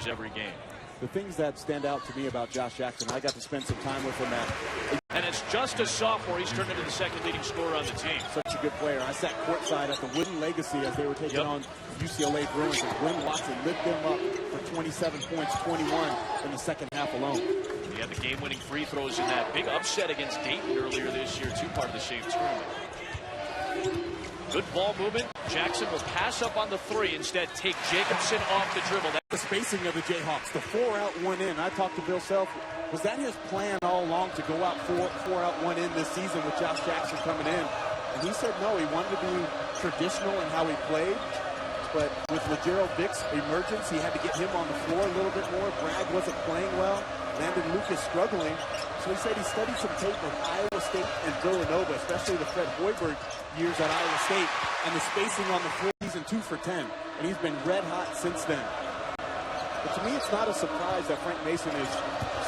every game. The things that stand out to me about Josh Jackson, I got to spend some time with him And it's just a sophomore. He's turned into the second leading scorer on the team. Such a good player. I sat courtside at the Wooden Legacy as they were taking on UCLA Bruins, and Glenn Watson lit them up for 27 points, 21 in the second half alone. He had the game-winning free throws in that big upset against Dayton earlier this year, too, part of the same tournament. Good ball movement. Jackson will pass up on the three. Instead, take Jacobson off the dribble. The spacing of the Jayhawks, the 4 out, 1 in. I talked to Bill Self. Was that his plan all along, to go out 4 out, 1 in this season with Josh Jackson coming in? And he said no, he wanted to be traditional in how he played. But with LeGerald Vick's emergence, he had to get him on the floor a little bit more. Bragg wasn't playing well. Landon Lucas struggling. So he said he studied some tape of Iowa State and Villanova, especially the Fred Hoiberg years at Iowa State. And the spacing on the floor, he's in 2 for 10. And he's been red hot since then. But to me, it's not a surprise that Frank Mason is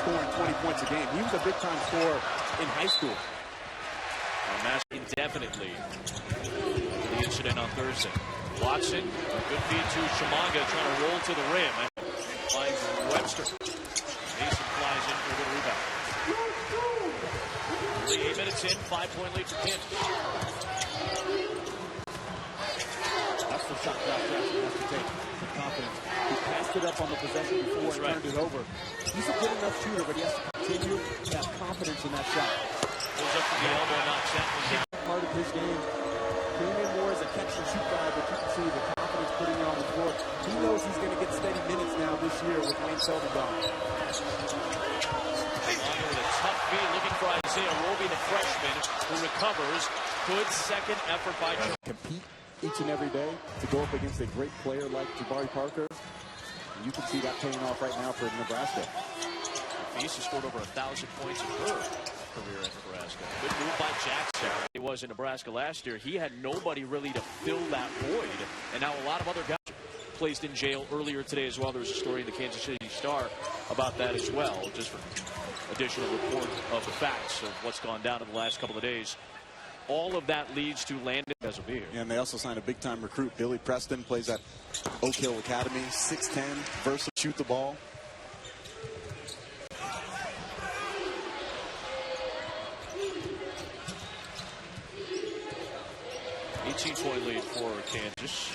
scoring 20 points a game. He was a big-time scorer in high school. Indefinitely. The incident on Thursday. Watson, a good feed to Chimanga, trying to roll to the rim. Finds Webster. Mason flies in for a good rebound. 8 minutes in, 5-point lead for Kansas. That's the shot Josh Jackson has to take with confidence. He passed it up on the possession before and turned it over. He's a good enough shooter, but he has to continue to have confidence in that shot. Goes up to the elbow, knocks that one down. Part of his game. Came in more as a catch-and-shoot guy, but you can see the confidence putting him on the floor. He knows he's going to get steady minutes now this year with Wayne Selden gone. With a tough feed, looking for Isaiah Roby, the freshman, who recovers. Good second effort by Joe. Compete each and every day to go up against a great player like Jabari Parker. And you can see that paying off right now for Nebraska. Feast has scored over 1,000 points in her career at Nebraska. Good move by Jackson. He was in Nebraska last year. He had nobody really to fill that void. And now a lot of other guys placed in jail earlier today as well. There was a story in the Kansas City Star about that as well, just for additional report of the facts of what's gone down in the last couple of days. All of that leads to Landon Bezovier. And they also signed a big-time recruit. Billy Preston plays at Oak Hill Academy. 6'10", versatile, shoot the ball. Point lead for Kansas.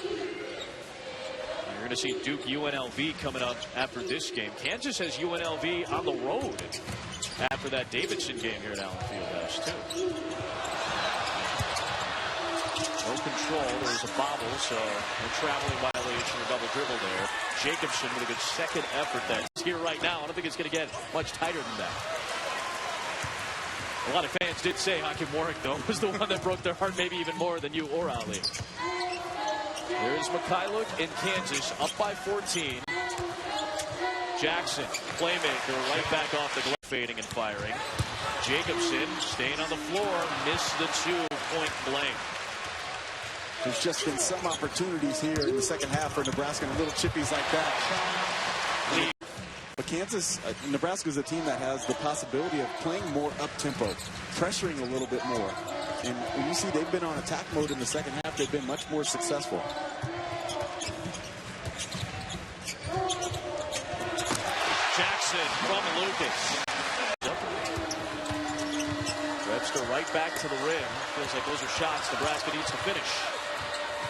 You're going to see Duke UNLV coming up after this game. Kansas has UNLV on the road after that Davidson game here at Allen Fieldhouse, too. No control. There's a bobble, so no traveling violation or double dribble there. Jacobson with a good second effort that's here right now. I don't think it's going to get much tighter than that. A lot of fans did say Hakim Warwick, though, was the one that broke their heart maybe even more than you or Ali. There's Mikhailuk in Kansas, up by 14. Jackson, playmaker, right back off the glove, fading and firing. Jacobson staying on the floor, missed the 2 point blank. There's just been some opportunities here in the second half for Nebraska, and little chippies like that. But Kansas, Nebraska is a team that has the possibility of playing more up-tempo, pressuring a little bit more. And when you see they've been on attack mode in the second half, they've been much more successful. Jackson from Lucas. Webster right back to the rim. Feels like those are shots Nebraska needs to finish.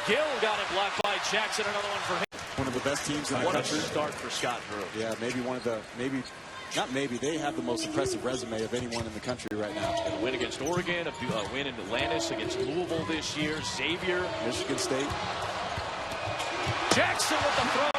Gill got it blocked by Jackson. Another one for him. One of the best teams in the country. What a start for Scott Drew. Yeah, maybe one of the, they have the most impressive resume of anyone in the country right now. A win against Oregon, a win in Atlantis against Louisville this year, Xavier. Michigan State. Jackson with the throw.